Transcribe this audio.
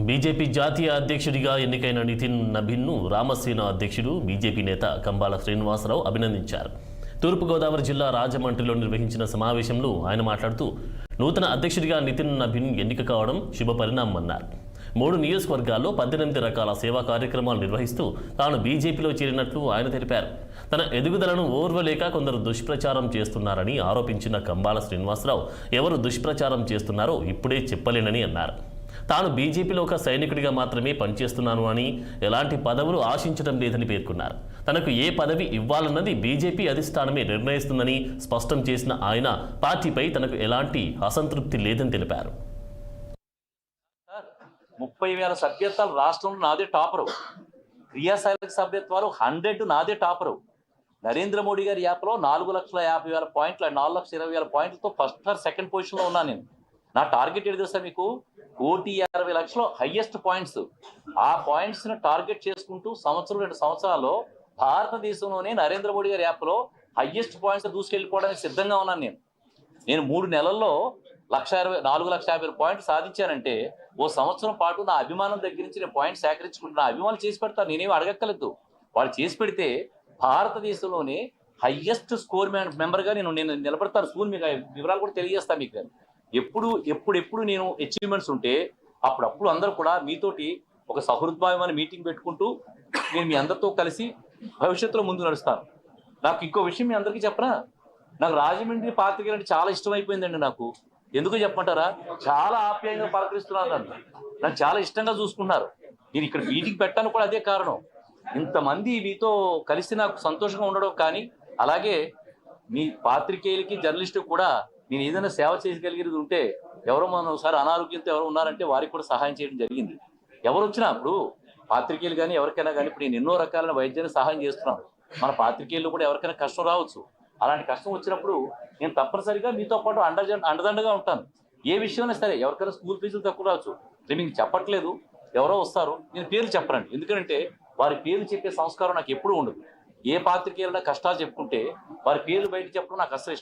BJP జాతీయ అధ్యక్షుడిగా ఎన్నికైన నితిన్ నబీన్ను రామసేన అధ్యక్షుడు బీజేపీ నేత కంబాల శ్రీనివాసరావు అభినందించారు. తూర్పుగోదావరి జిల్లా రాజమండ్రిలో నిర్వహించిన సమావేశంలో ఆయన మాట్లాడుతూ నూతన అధ్యక్షుడిగా నితిన్ నబీన్ ఎన్నిక కావడం శుభపరిణామన్నారు. 3 నియోజకవర్గాల్లో 18 రకాల సేవా కార్యక్రమాలు నిర్వహిస్తూ తాను బీజేపీలో చేరినట్లు ఆయన తెలిపారు. తన ఎదుగుదలను ఓర్వలేక కొందరు దుష్ప్రచారం చేస్తున్నారని ఆరోపించిన కంబాల శ్రీనివాసరావు ఎవరు దుష్ప్రచారం చేస్తున్నారో ఇప్పుడే చెప్పలేనని అన్నారు. తాను బీజేపీలో ఒక సైనికుడిగా మాత్రమే పనిచేస్తున్నాను అని ఎలాంటి పదవులు ఆశించడం లేదని పేర్కొన్నారు. తనకు ఏ పదవి ఇవ్వాలన్నది బీజేపీ అధిష్టానమే నిర్ణయిస్తుందని స్పష్టం చేసిన ఆయన పార్టీపై తనకు ఎలాంటి అసంతృప్తి లేదని తెలిపారు. 30,000 సభ్యత్వాలు రాష్ట్రంలో నాదే టాపరు. క్రియాశీలక సభ్యత్వాలు 100 నాదే టాపరు. నరేంద్ర మోడీ గారి యాప్లో 4,50,000 పాయింట్లు, 4,20,000 పాయింట్లతో ఫస్ట్ ఆర్ సెకండ్ పొజిషన్లో ఉన్నాను నేను. నా టార్గెట్ ఏంటి తెలుసా మీకు? 1,60,00,000 హైయెస్ట్ పాయింట్స్. ఆ పాయింట్స్ని టార్గెట్ చేసుకుంటూ సంవత్సరం 2 సంవత్సరాల్లో భారతదేశంలోనే నరేంద్ర మోడీ గారి యాప్లో హైయెస్ట్ పాయింట్స్ దూసుకెళ్ళిపోవడానికి సిద్ధంగా ఉన్నాను నేను 3 నెలల్లో 4,50,000 పాయింట్లు సాధించానంటే ఓ సంవత్సరం పాటు నా అభిమానం దగ్గర నుంచి నేను పాయింట్ సేకరించుకుంటున్నా. అభిమానులు చేసి పెడతారు, నేనేమి అడగక్కర్లేదు. వాళ్ళు చేసి పెడితే భారతదేశంలోనే హైయెస్ట్ స్కోర్ మెంబర్గా నేను నిలబడతాను. స్కూల్ మీకు వివరాలు కూడా తెలియజేస్తాను మీకు. ఎప్పుడు నేను అచీవ్మెంట్స్ ఉంటే అప్పుడప్పుడు అందరూ కూడా మీతోటి ఒక సహృద్భావమైన మీటింగ్ పెట్టుకుంటూ నేను మీ అందరితో కలిసి భవిష్యత్తులో ముందు నడుస్తాను. నాకు ఇంకో విషయం మీ అందరికీ చెప్పనా? నాకు రాజమండ్రి పాత్రికేయులు అంటే చాలా ఇష్టమైపోయిందండి. నాకు ఎందుకు చెప్పమంటారా? చాలా ఆప్యాయంగా పలకరిస్తున్నారు, నాకు చాలా ఇష్టంగా చూసుకున్నారు. నేను ఇక్కడ మీటింగ్ పెట్టాను కూడా అదే కారణం. ఇంతమంది మీతో కలిసి నాకు సంతోషంగా ఉండడం, కానీ అలాగే మీ పాత్రికేయులకి జర్నలిస్టుకు కూడా నేను ఏదైనా సేవ చేయగలిగేది ఉంటే, ఎవరో మనం ఒకసారి అనారోగ్యంతో ఎవరు ఉన్నారంటే వారికి కూడా సహాయం చేయడం జరిగింది. ఎవరు వచ్చినా ఇప్పుడు పాత్రికేయులు కానీ ఎవరికైనా కానీ ఇప్పుడు నేను ఎన్నో రకాలైన వైద్యాన్ని సహాయం చేస్తున్నాను. మన పాత్రికేయులు కూడా ఎవరికైనా కష్టం రావచ్చు. అలాంటి కష్టం వచ్చినప్పుడు నేను తప్పనిసరిగా మీతో పాటు అండదండగా ఉంటాను. ఏ విషయమైనా సరే, ఎవరికైనా స్కూల్ ఫీజులు తక్కువ రావచ్చు, నేను మీకు చెప్పట్లేదు. ఎవరో వస్తారు, నేను పేర్లు చెప్పరండి. ఎందుకంటే వారి పేర్లు చెప్పే సంస్కారం నాకు ఎప్పుడూ ఉండదు. ఏ పాత్రికేయులైనా కష్టాలు చెప్పుకుంటే వారి పేర్లు బయట చెప్పడం నాకు అసలు